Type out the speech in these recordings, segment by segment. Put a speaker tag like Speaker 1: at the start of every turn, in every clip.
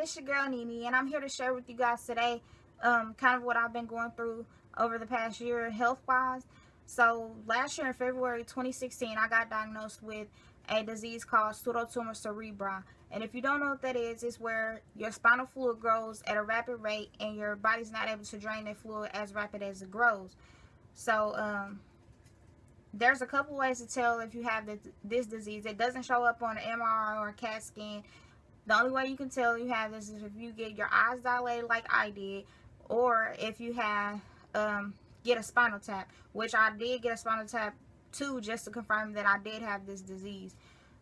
Speaker 1: it's your girl Nene, and I'm here to share with you guys today kind of what I've been going through over the past year health-wise. So last year in February 2016, I got diagnosed with a disease called Pseudotumor Cerebri. And if you don't know what that is, it's where your spinal fluid grows at a rapid rate and your body's not able to drain that fluid as rapid as it grows. So there's a couple ways to tell if you have this disease. It doesn't show up on an MRI or a CAT scan. The only way you can tell you have this is if you get your eyes dilated like I did, or if you have get a spinal tap, which I did get a spinal tap too, just to confirm that I did have this disease.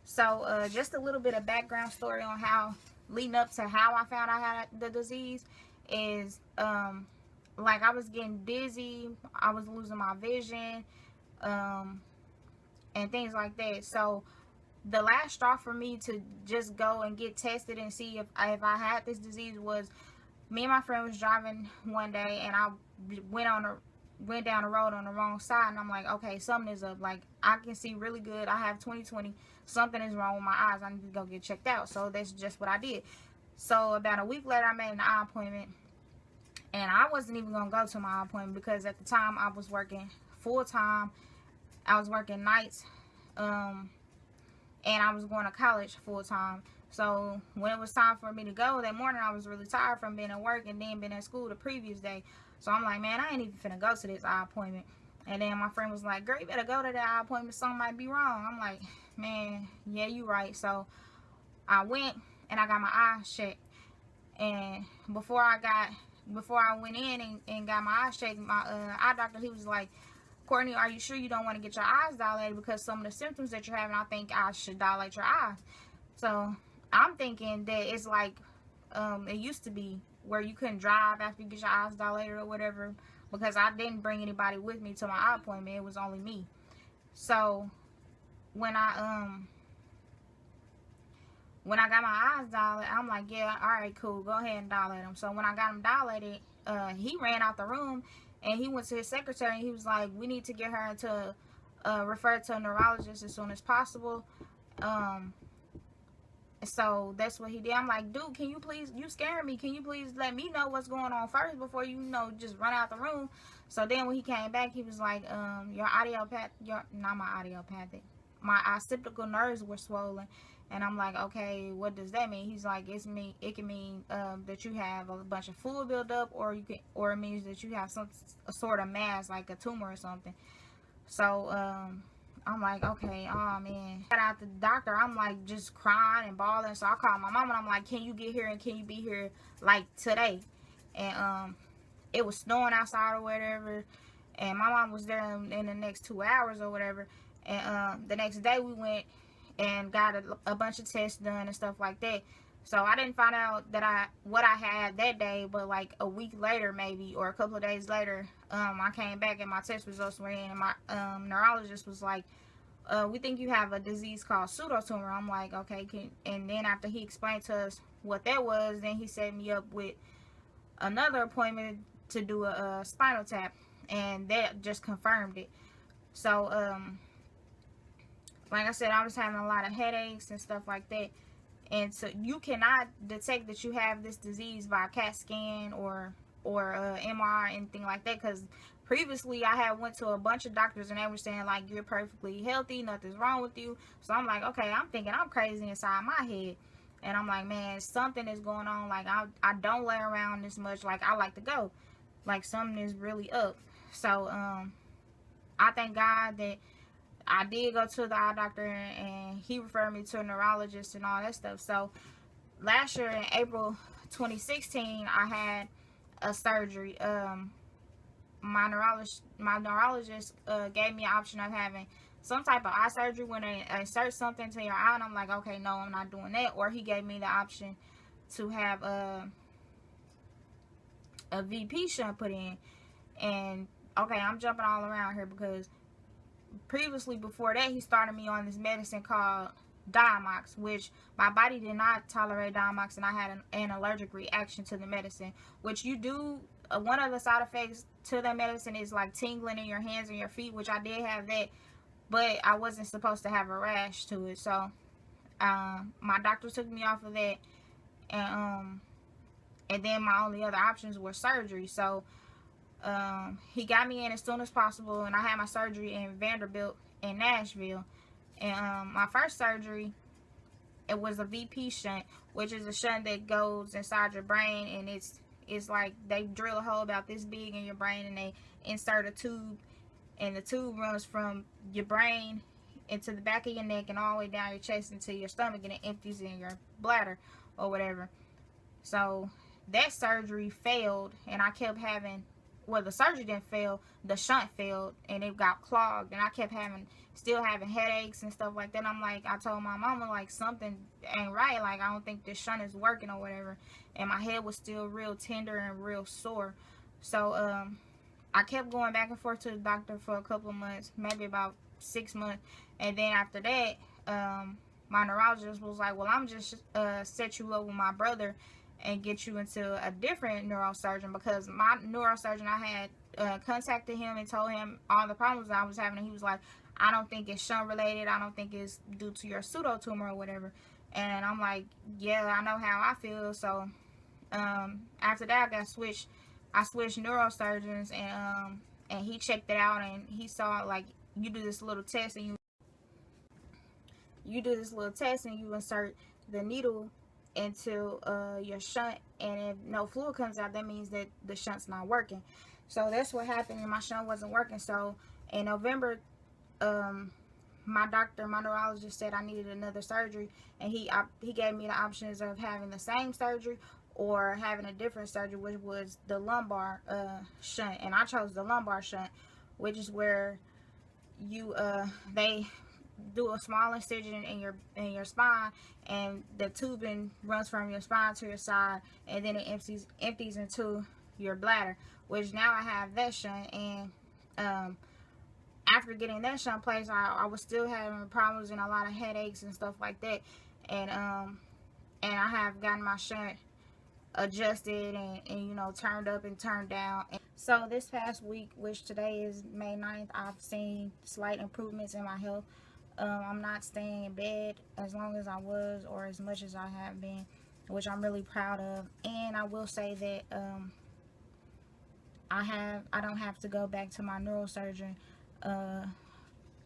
Speaker 1: So just a little bit of background story on how, leading up to how I found I had the disease, is like I was getting dizzy, I was losing my vision, and things like that. So the last straw for me to just go and get tested and see if I had this disease was, me and my friend was driving one day, and I went down the road on the wrong side, and I'm like, okay, something is up. Like, I can see really good. I have 20/20. Something is wrong with my eyes. I need to go get checked out. So that's just what I did. So about a week later, I made an eye appointment, and I wasn't even gonna go to my eye appointment because at the time I was working full time. I was working nights, and I was going to college full time. So when it was time for me to go that morning, I was really tired from being at work and then being at school the previous day. So I'm like, man, I ain't even finna go to this eye appointment. And then my friend was like, girl, you better go to that eye appointment, something might be wrong. I'm like, man, yeah, you right. So I went and I got my eyes checked. And before I went in and got my eyes checked, my eye doctor, he was like, Courtney, are you sure you don't want to get your eyes dilated? Because some of the symptoms that you're having, I think I should dilate your eyes. So I'm thinking that it's like it used to be where you couldn't drive after you get your eyes dilated or whatever, because I didn't bring anybody with me to my eye appointment. It was only me. So when I got my eyes dilated, I'm like, yeah, all right, cool, go ahead and dilate them. So when I got them dilated, he ran out the room and he went to his secretary and he was like, we need to get her to refer to a neurologist as soon as possible. So that's what he did. I'm like, dude, can you please, you scaring me, can you please let me know what's going on first before you know just run out the room? So then when he came back, he was like, my occipital nerves were swollen. And I'm like, okay, what does that mean? He's like, it can mean that you have a bunch of fluid buildup, or it means that you have a sort of mass, like a tumor or something. So I'm like, okay, oh man. Got out the doctor, I'm like just crying and bawling. So I called my mom and I'm like, can you get here and can you be here like today? And it was snowing outside or whatever, and my mom was there in the next 2 hours or whatever. And the next day we went and got a bunch of tests done and stuff like that. So I didn't find out that what I had that day, but like a week later maybe, or a couple of days later, I came back and my test results were in, and my neurologist was like, we think you have a disease called pseudotumor. I'm like, okay, and then after he explained to us what that was, then he set me up with another appointment to do a spinal tap, and that just confirmed it. So like I said, I was having a lot of headaches and stuff like that. And so you cannot detect that you have this disease by CAT scan or MRI, anything like that, because previously I had went to a bunch of doctors and they were saying like, you're perfectly healthy, nothing's wrong with you. So I'm like, okay, I'm thinking I'm crazy inside my head, and I'm like, man, something is going on. Like I don't lay around this much. Like I like to go, like something is really up. So I thank God that I did go to the eye doctor and he referred me to a neurologist and all that stuff. So last year in April 2016, I had a surgery. My neurologist gave me an option of having some type of eye surgery when they insert something to your eye, and I'm like, okay, no, I'm not doing that. Or he gave me the option to have a VP shunt put in. And okay, I'm jumping all around here because previously, before that, he started me on this medicine called Diamox, which my body did not tolerate Diamox, and I had an allergic reaction to the medicine, which you do. One of the side effects to that medicine is like tingling in your hands and your feet, which I did have that, but I wasn't supposed to have a rash to it. So my doctor took me off of that, and and then my only other options were surgery. So he got me in as soon as possible, and I had my surgery in Vanderbilt in Nashville. And my first surgery, it was a VP shunt, which is a shunt that goes inside your brain, and it's like they drill a hole about this big in your brain, and they insert a tube, and the tube runs from your brain into the back of your neck and all the way down your chest into your stomach, and it empties in your bladder or whatever. So that surgery failed, and I kept having, well, the surgery didn't fail, the shunt failed, and it got clogged, and I kept still having headaches and stuff like that. I'm like, I told my mama, like, something ain't right, like, I don't think this shunt is working or whatever, and my head was still real tender and real sore. So I kept going back and forth to the doctor for a couple of months, maybe about 6 months, and then after that, my neurologist was like, well, I'm just set you up with my brother and get you into a different neurosurgeon, because my neurosurgeon, I had contacted him and told him all the problems I was having, and he was like, I don't think it's shunt related, I don't think it's due to your pseudotumor or whatever. And I'm like, yeah, I know how I feel. So after that, I switched neurosurgeons, and he checked it out, and he saw, like, you do this little test, and you insert the needle into your shunt, and if no fluid comes out, that means that the shunt's not working. So that's what happened, and my shunt wasn't working. So in November, my neurologist said I needed another surgery, and he gave me the options of having the same surgery or having a different surgery, which was the lumbar shunt. And I chose the lumbar shunt, which is where you they do a small incision in your spine, and the tubing runs from your spine to your side, and then it empties into your bladder, which now I have that shunt. And after getting that shunt placed, I was still having problems and a lot of headaches and stuff like that, and I have gotten my shunt adjusted and you know, turned up and turned down. And so this past week, which today is May 9th, I've seen slight improvements in my health. I'm not staying in bed as long as I was, or as much as I have been, which I'm really proud of. And I will say that I don't have to go back to my neurosurgeon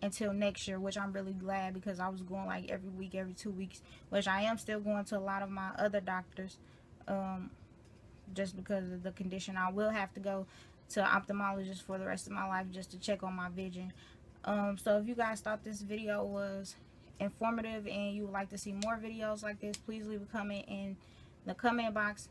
Speaker 1: until next year, which I'm really glad, because I was going like every week, every 2 weeks, which I am still going to a lot of my other doctors, just because of the condition. I will have to go to an ophthalmologist for the rest of my life just to check on my vision. So if you guys thought this video was informative and you would like to see more videos like this, please leave a comment in the comment box.